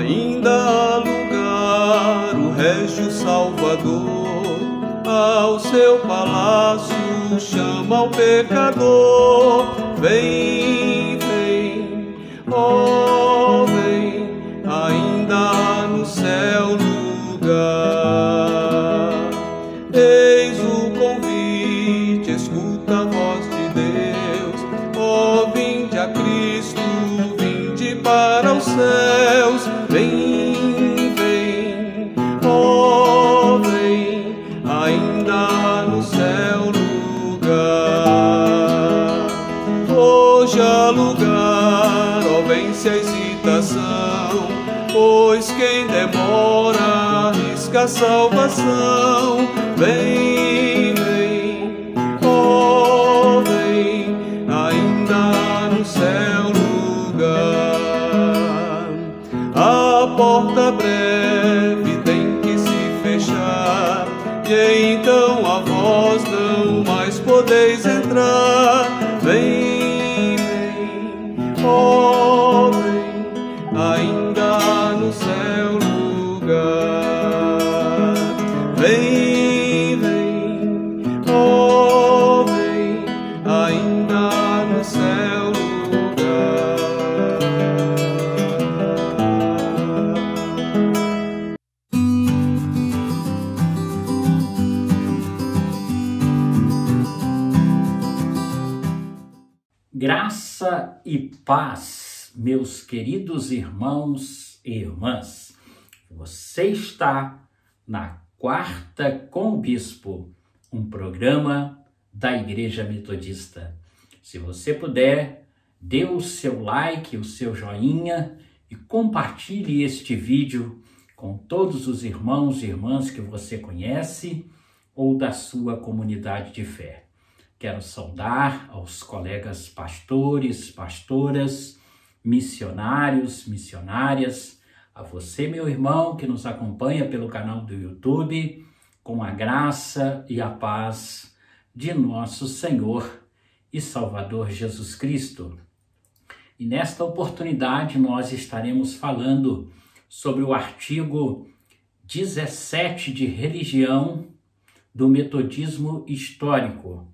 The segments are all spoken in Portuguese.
Ainda há lugar, o Régio Salvador ao seu palácio chama o pecador. Vem, vem, ó, vem, ainda há no céu lugar. Eis o convite, escuta a voz de Deus. Ó, vinde a Cristo, vinde para os céus. Vem, vem, ó, vem, ainda há no céu lugar. Hoje há lugar, ó, vence a hesitação, pois quem demora arrisca a salvação. Vem, vem, ó, vem, ainda há no céu lugar. A porta breve tem que se fechar, e então a vós não mais podeis entrar. Vem, vem, ó, vem, ainda há no céu lugar. Vem, vem, ó, vem, ainda há no céu lugar. Graça e paz, meus queridos irmãos e irmãs. Você está na Quarta com o Bispo, um programa da Igreja Metodista. Se você puder, dê o seu like, o seu joinha e compartilhe este vídeo com todos os irmãos e irmãs que você conhece ou da sua comunidade de fé. Quero saudar aos colegas pastores, pastoras, missionários, missionárias, a você, meu irmão, que nos acompanha pelo canal do YouTube, com a graça e a paz de nosso Senhor e Salvador Jesus Cristo. E nesta oportunidade nós estaremos falando sobre o artigo 17 de religião do metodismo histórico,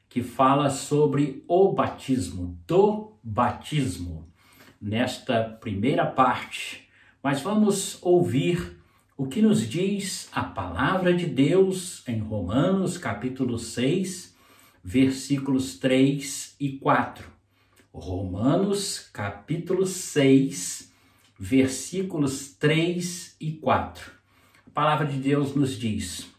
que fala sobre o batismo, do batismo, nesta primeira parte. Mas vamos ouvir o que nos diz a palavra de Deus em Romanos capítulo 6, versículos 3 e 4. Romanos capítulo 6, versículos 3 e 4. A palavra de Deus nos diz: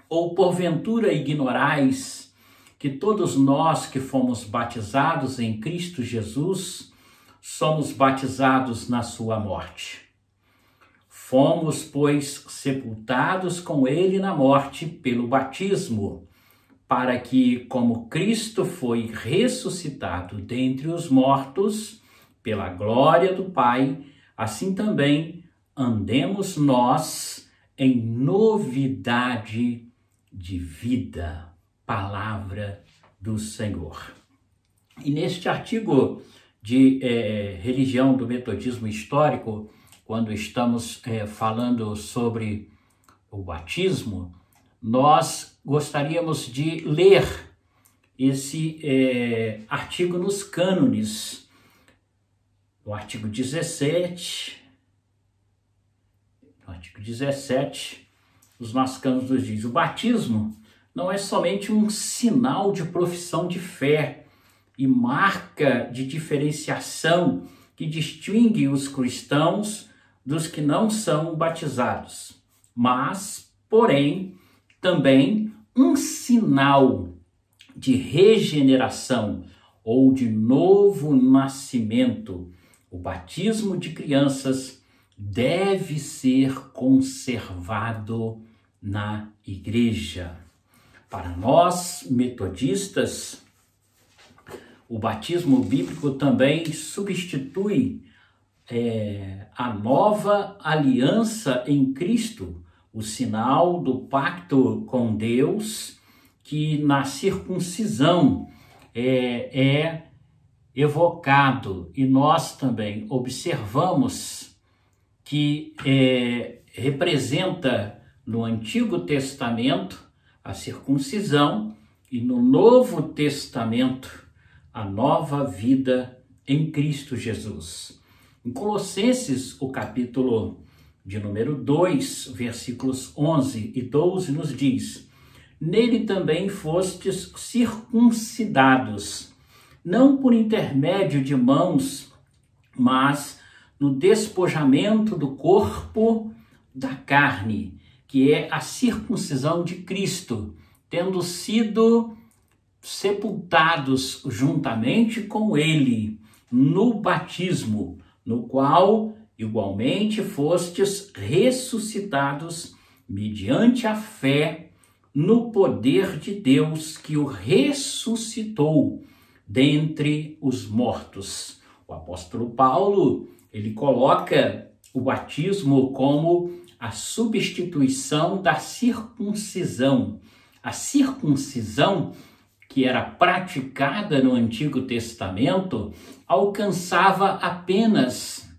ou porventura ignorais que todos nós que fomos batizados em Cristo Jesus, somos batizados na sua morte. Fomos, pois, sepultados com ele na morte pelo batismo, para que, como Cristo foi ressuscitado dentre os mortos, pela glória do Pai, assim também andemos nós em novidade de vida. Palavra do Senhor. E neste artigo de religião do metodismo histórico, quando estamos falando sobre o batismo, nós gostaríamos de ler esse artigo nos cânones, no artigo 17. No artigo 17, os nossos cânones nos diz: o batismo não é somente um sinal de profissão de fé e marca de diferenciação que distingue os cristãos dos que não são batizados, mas, porém, também um sinal de regeneração ou de novo nascimento. O batismo de crianças deve ser conservado na igreja. Para nós, metodistas, o batismo bíblico também substitui a nova aliança em Cristo, o sinal do pacto com Deus, que na circuncisão é evocado, e nós também observamos que representa no Antigo Testamento a circuncisão e no Novo Testamento a nova vida em Cristo Jesus. Em Colossenses, o capítulo de número 2, versículos 11 e 12 nos diz: nele também fostes circuncidados, não por intermédio de mãos, mas no despojamento do corpo da carne, que é a circuncisão de Cristo, tendo sido sepultados juntamente com ele no batismo, no qual igualmente fostes ressuscitados mediante a fé no poder de Deus que o ressuscitou dentre os mortos. O apóstolo Paulo, ele coloca o batismo como a substituição da circuncisão. A circuncisão, que era praticada no Antigo Testamento, alcançava apenas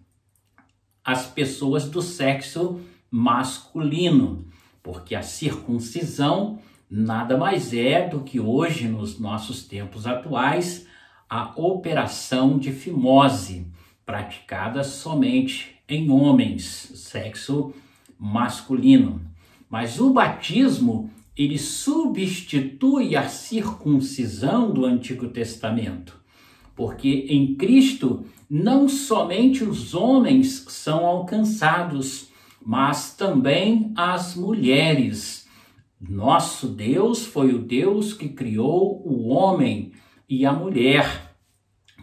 as pessoas do sexo masculino, porque a circuncisão nada mais é do que hoje, nos nossos tempos atuais, a operação de fimose, praticada somente em homens, sexo masculino. Mas o batismo, ele substitui a circuncisão do Antigo Testamento, porque em Cristo não somente os homens são alcançados, mas também as mulheres. Nosso Deus foi o Deus que criou o homem e a mulher.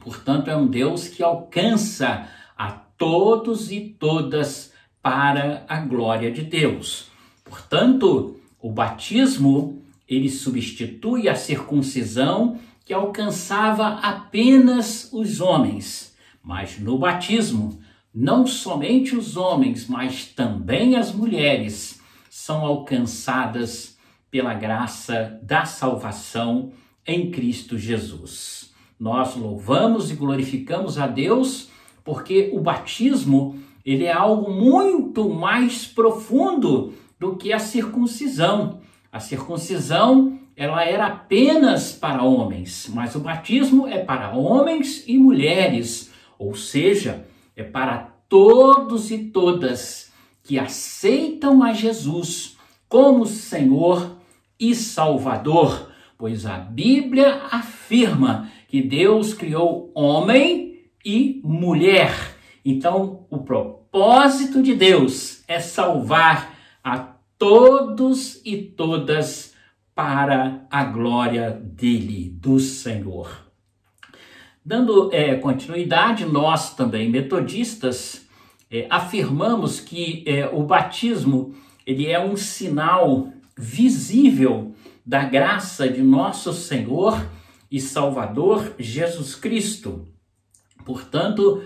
Portanto, é um Deus que alcança a todos e todas para a glória de Deus. Portanto, o batismo, ele substitui a circuncisão que alcançava apenas os homens. Mas no batismo, não somente os homens, mas também as mulheres são alcançadas pela graça da salvação em Cristo Jesus. Nós louvamos e glorificamos a Deus porque o batismo ele é algo muito mais profundo do que a circuncisão. A circuncisão ela era apenas para homens, mas o batismo é para homens e mulheres, ou seja, é para todos e todas que aceitam a Jesus como Senhor e Salvador, pois a Bíblia afirma que Deus criou homem e mulher. Então, o propósito de Deus é salvar a todos e todas para a glória dele, do Senhor. Dando continuidade, nós também, metodistas, afirmamos que o batismo ele é um sinal visível da graça de nosso Senhor e Salvador Jesus Cristo. Portanto,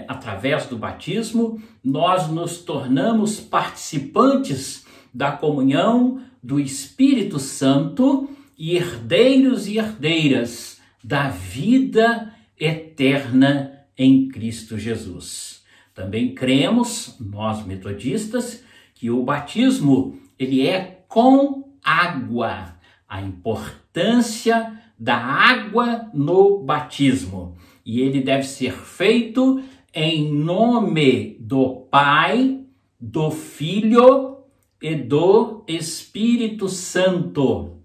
através do batismo, nós nos tornamos participantes da comunhão do Espírito Santo e herdeiros e herdeiras da vida eterna em Cristo Jesus. Também cremos, nós metodistas, que o batismo ele é com água. A importância da água no batismo. E ele deve ser feito em nome do Pai, do Filho e do Espírito Santo.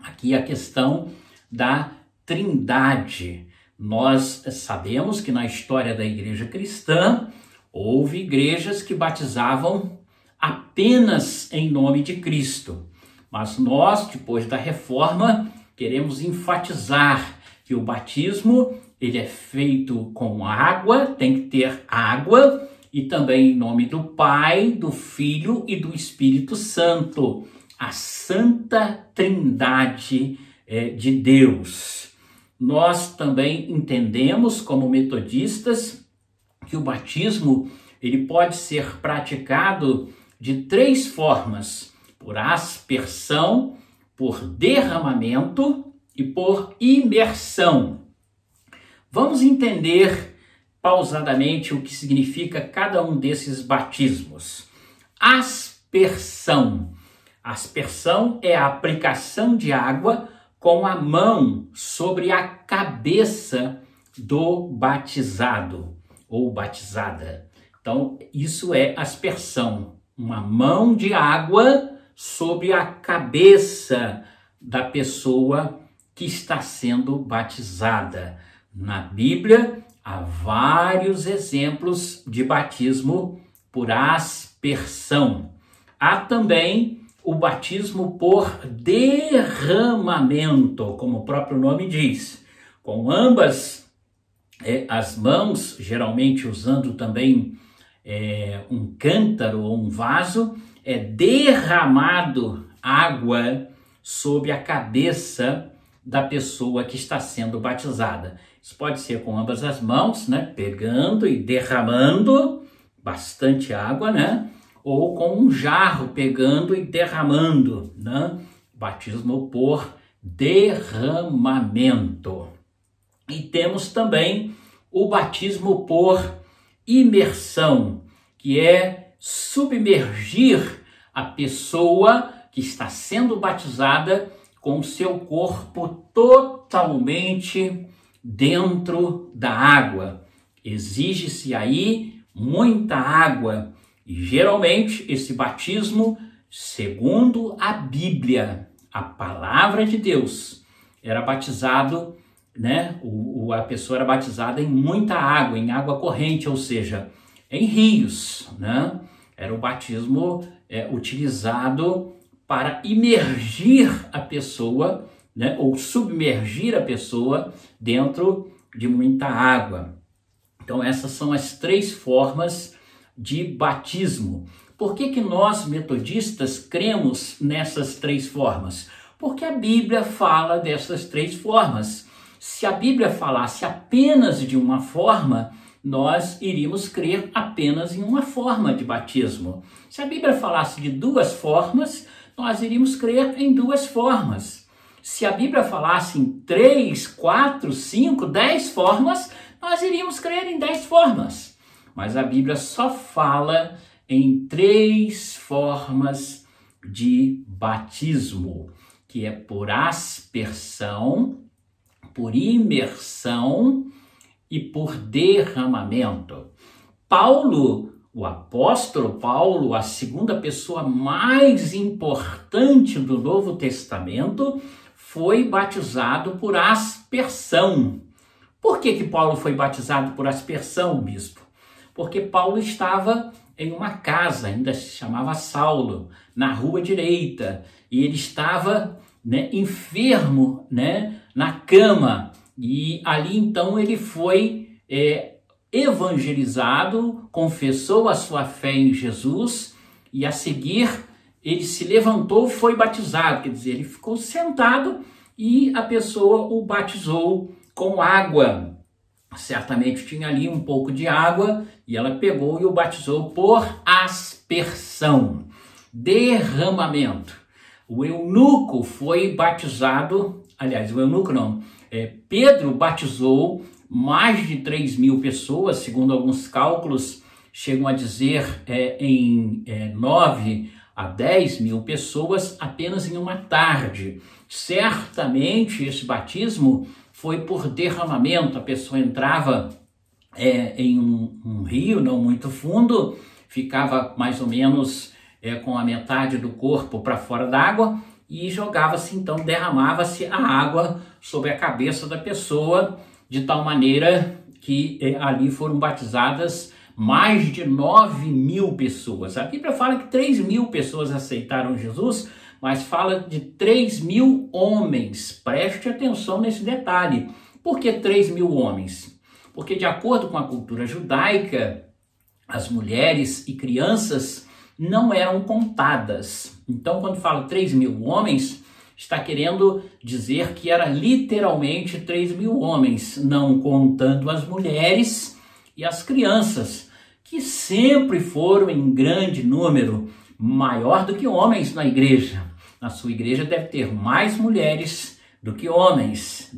Aqui a questão da Trindade. Nós sabemos que na história da igreja cristã, houve igrejas que batizavam apenas em nome de Cristo. Mas nós, depois da reforma, queremos enfatizar que o batismo ele é feito com água, tem que ter água, e também em nome do Pai, do Filho e do Espírito Santo, a Santa Trindade de Deus. Nós também entendemos, como metodistas, que o batismo ele pode ser praticado de 3 formas: por aspersão, por derramamento e por imersão. Vamos entender pausadamente o que significa cada um desses batismos. Aspersão. Aspersão é a aplicação de água com a mão sobre a cabeça do batizado ou batizada. Então, isso é aspersão. Uma mão de água sobre a cabeça da pessoa que está sendo batizada. Na Bíblia, há vários exemplos de batismo por aspersão. Há também o batismo por derramamento, como o próprio nome diz, com ambas as mãos, geralmente usando também um cântaro ou um vaso, é derramado água sobre a cabeça da pessoa que está sendo batizada. Isso pode ser com ambas as mãos, né? Pegando e derramando bastante água, né? Ou com um jarro pegando e derramando, né? Batismo por derramamento. E temos também o batismo por imersão, que é submergir a pessoa que está sendo batizada com seu corpo totalmente dentro da água. Exige-se aí muita água e geralmente esse batismo, segundo a Bíblia, a palavra de Deus, era batizado, né? A pessoa era batizada em muita água, em água corrente, ou seja, em rios, né? Era o batismo utilizado para imergir a pessoa, né? Ou submergir a pessoa dentro de muita água. Então essas são as 3 formas de batismo. Por que nós metodistas cremos nessas 3 formas? Porque a Bíblia fala dessas 3 formas. Se a Bíblia falasse apenas de uma forma, nós iríamos crer apenas em uma forma de batismo. Se a Bíblia falasse de duas formas, nós iríamos crer em duas formas. Se a Bíblia falasse em 3, 4, 5, 10 formas, nós iríamos crer em 10 formas. Mas a Bíblia só fala em 3 formas de batismo, que é por aspersão, por imersão e por derramamento. Paulo, o apóstolo Paulo, a segunda pessoa mais importante do Novo Testamento, foi batizado por aspersão. Por que Paulo foi batizado por aspersão, bispo? Porque Paulo estava em uma casa, ainda se chamava Saulo, na rua direita, e ele estava, enfermo, na cama, e ali então ele foi evangelizado, confessou a sua fé em Jesus, e a seguir ele se levantou, foi batizado, quer dizer, ele ficou sentado e a pessoa o batizou com água. Certamente tinha ali um pouco de água e ela pegou e o batizou por aspersão, derramamento. O eunuco foi batizado, aliás, o eunuco não, Pedro batizou mais de 3.000 pessoas, segundo alguns cálculos, chegam a dizer em 9 a 10.000 pessoas apenas em uma tarde. Certamente esse batismo foi por derramamento, a pessoa entrava em um rio não muito fundo, ficava mais ou menos com a metade do corpo para fora d'água e jogava-se, então derramava-se a água sobre a cabeça da pessoa, de tal maneira que ali foram batizadas mais de 9.000 pessoas. A Bíblia fala que 3.000 pessoas aceitaram Jesus, mas fala de 3.000 homens. Preste atenção nesse detalhe. Por que 3.000 homens? Porque de acordo com a cultura judaica, as mulheres e crianças não eram contadas. Então, quando fala 3.000 homens, está querendo dizer que era literalmente 3.000 homens, não contando as mulheres e as crianças, que sempre foram em grande número, maior do que homens na igreja. Na sua igreja deve ter mais mulheres do que homens,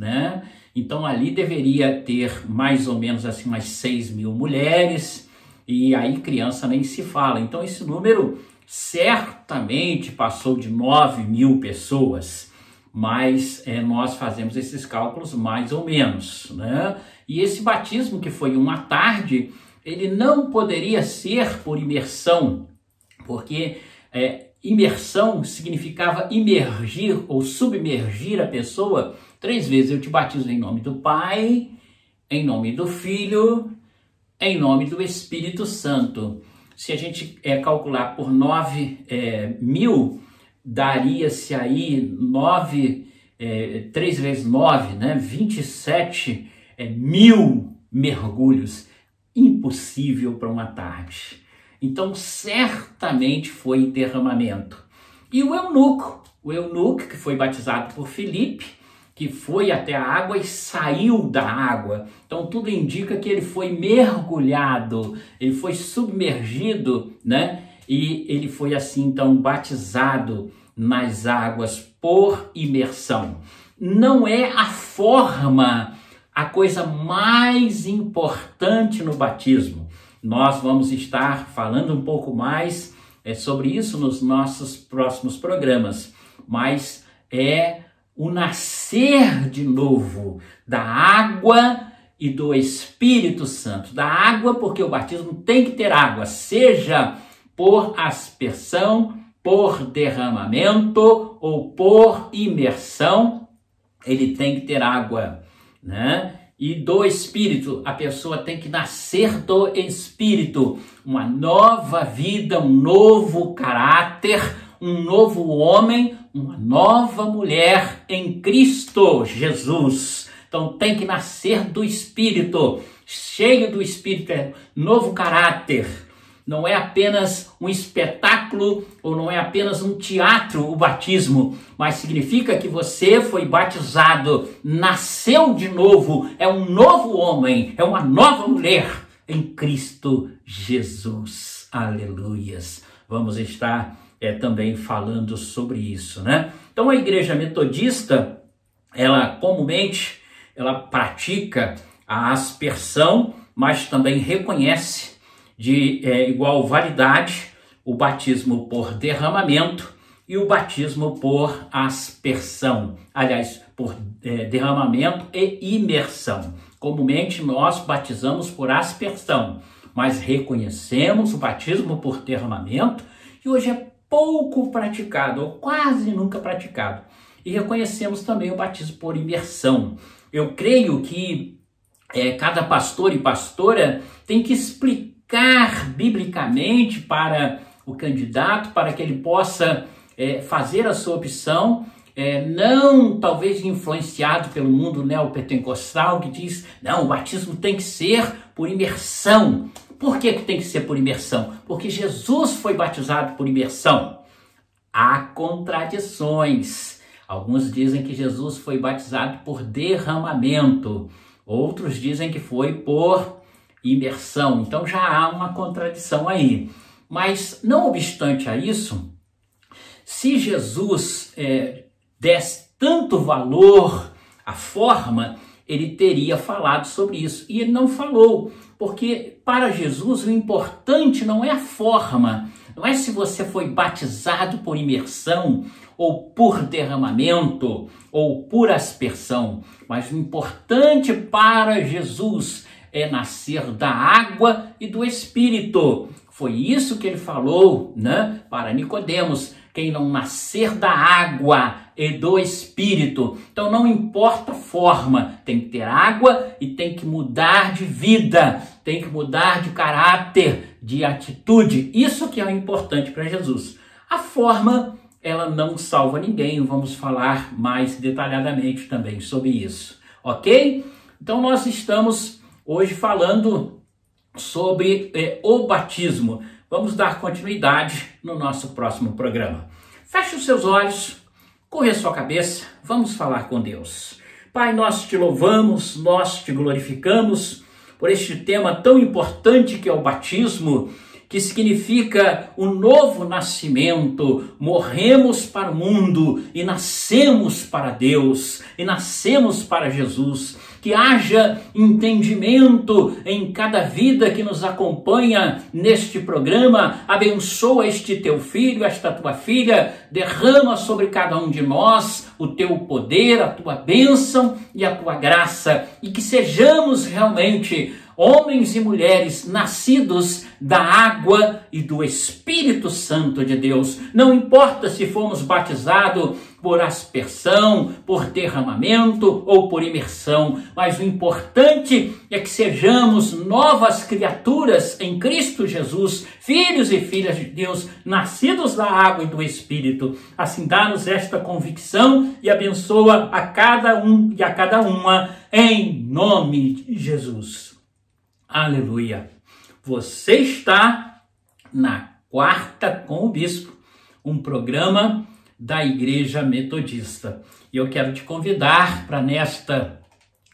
Então ali deveria ter mais ou menos assim umas 6.000 mulheres, e aí criança nem se fala. Então esse número certamente passou de 9.000 pessoas, mas nós fazemos esses cálculos mais ou menos, E esse batismo, que foi uma tarde, ele não poderia ser por imersão, porque imersão significava imergir ou submergir a pessoa 3 vezes. Eu te batizo em nome do Pai, em nome do Filho, em nome do Espírito Santo. Se a gente calcular por 9.000, daria-se aí 3 vezes 9, 27.000 mergulhos. Impossível para uma tarde. Então, certamente foi derramamento. E o eunuco que foi batizado por Filipe, que foi até a água e saiu da água. Então, tudo indica que ele foi mergulhado, ele foi submergido, E ele foi assim, então, batizado nas águas por imersão. Não é a forma a coisa mais importante no batismo. Nós vamos estar falando um pouco mais sobre isso nos nossos próximos programas, mas é o nascer de novo da água e do Espírito Santo. Da água, porque o batismo tem que ter água, seja por aspersão, por derramamento ou por imersão, ele tem que ter água, E do Espírito, a pessoa tem que nascer do Espírito, uma nova vida, um novo caráter, um novo homem, uma nova mulher em Cristo Jesus. Então tem que nascer do Espírito, cheio do Espírito, novo caráter. Não é apenas um espetáculo ou não é apenas um teatro o batismo, mas significa que você foi batizado, nasceu de novo, é um novo homem, é uma nova mulher em Cristo Jesus. Aleluias. Vamos estar também falando sobre isso, né? Então a Igreja Metodista, ela comumente, ela pratica a aspersão, mas também reconhece de igual validade o batismo por derramamento e o batismo por aspersão. Aliás, por derramamento e imersão. Comumente nós batizamos por aspersão, mas reconhecemos o batismo por derramamento, que hoje é pouco praticado, ou quase nunca praticado. E reconhecemos também o batismo por imersão. Eu creio que cada pastor e pastora tem que explicar biblicamente para o candidato, para que ele possa fazer a sua opção, não talvez influenciado pelo mundo neopentecostal que diz, não, o batismo tem que ser por imersão. Por que tem que ser por imersão? Porque Jesus foi batizado por imersão. Há contradições. Alguns dizem que Jesus foi batizado por derramamento. Outros dizem que foi por imersão. Então já há uma contradição aí. Mas não obstante a isso, se Jesus desse tanto valor à forma, ele teria falado sobre isso. E ele não falou, porque para Jesus o importante não é a forma, não é se você foi batizado por imersão, ou por derramamento, ou por aspersão, mas o importante para Jesus é nascer da água e do Espírito. Foi isso que ele falou, né, para Nicodemos, quem não nascer da água e do Espírito. Então não importa a forma, tem que ter água e tem que mudar de vida, tem que mudar de caráter, de atitude. Isso que é importante para Jesus. A forma, ela não salva ninguém, vamos falar mais detalhadamente também sobre isso, ok? Então nós estamos hoje falando sobre o batismo. Vamos dar continuidade no nosso próximo programa. Feche os seus olhos, curve a sua cabeça, vamos falar com Deus. Pai, nós te louvamos, nós te glorificamos por este tema tão importante que é o batismo, que significa o novo nascimento. Morremos para o mundo e nascemos para Deus, e nascemos para Jesus. Que haja entendimento em cada vida que nos acompanha neste programa. Abençoa este teu filho, esta tua filha, derrama sobre cada um de nós o teu poder, a tua bênção e a tua graça, e que sejamos realmente homens e mulheres nascidos da água e do Espírito Santo de Deus. Não importa se fomos batizados por aspersão, por derramamento ou por imersão, mas o importante é que sejamos novas criaturas em Cristo Jesus, filhos e filhas de Deus, nascidos da água e do Espírito. Assim dá-nos esta convicção e abençoa a cada um e a cada uma, em nome de Jesus. Aleluia! Você está na Quarta com o Bispo, um programa da Igreja Metodista. E eu quero te convidar para nesta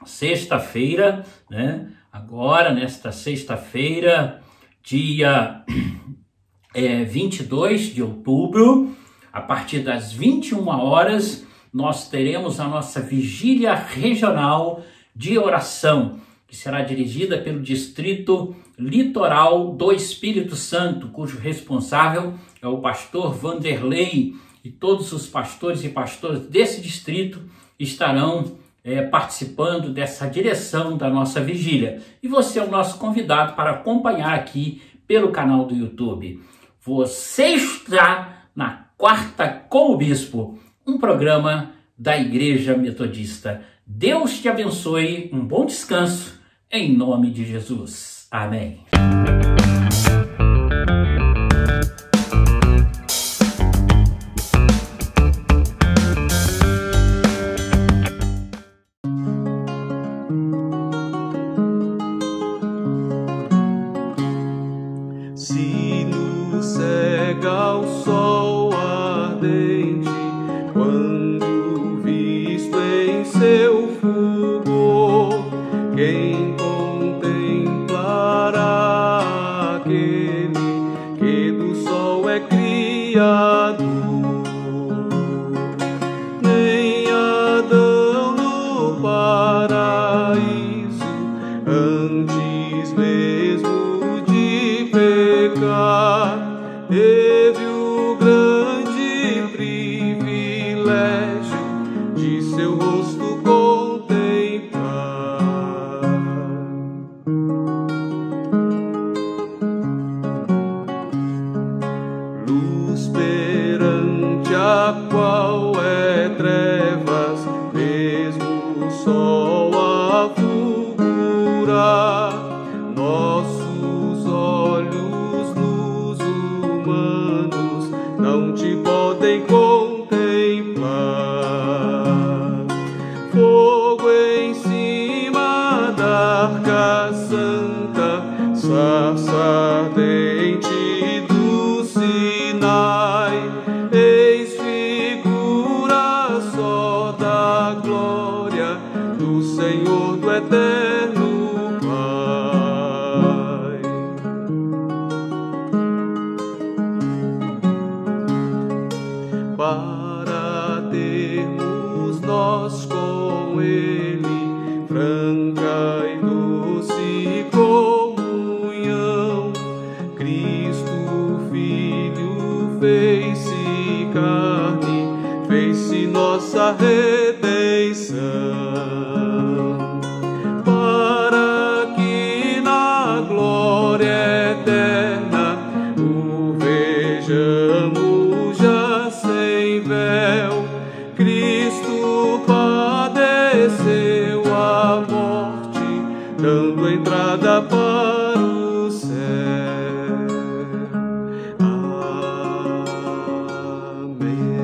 sexta-feira, né? Agora, nesta sexta-feira, dia 22 de outubro, a partir das 21 horas, nós teremos a nossa vigília regional de oração, que será dirigida pelo Distrito Litoral do Espírito Santo, cujo responsável é o pastor Vanderlei, e todos os pastores e pastoras desse distrito estarão participando dessa direção da nossa vigília. E você é o nosso convidado para acompanhar aqui pelo canal do YouTube. Você está na Quarta com o Bispo, um programa da Igreja Metodista. Deus te abençoe, um bom descanso, em nome de Jesus. Amém. Sino cega o sol ardente, quando visto em seu fulgor, quem contemplará a qual é trevas, mesmo o sol a fulgurar. Nossos olhos luz humanos não te podem contemplar. Fogo em cima da arca santa, sarça ardente do Sinai, eis figura só da glória do Senhor, do eterno Pai. Para termos nós com Ele franca e doce comunhão, Cristo Filho fez-se carne, fez-se nossa redenção, para que na glória eterna o vejamos já sem véu. Cristo padeceu a morte, dando entrada para o céu. Amém.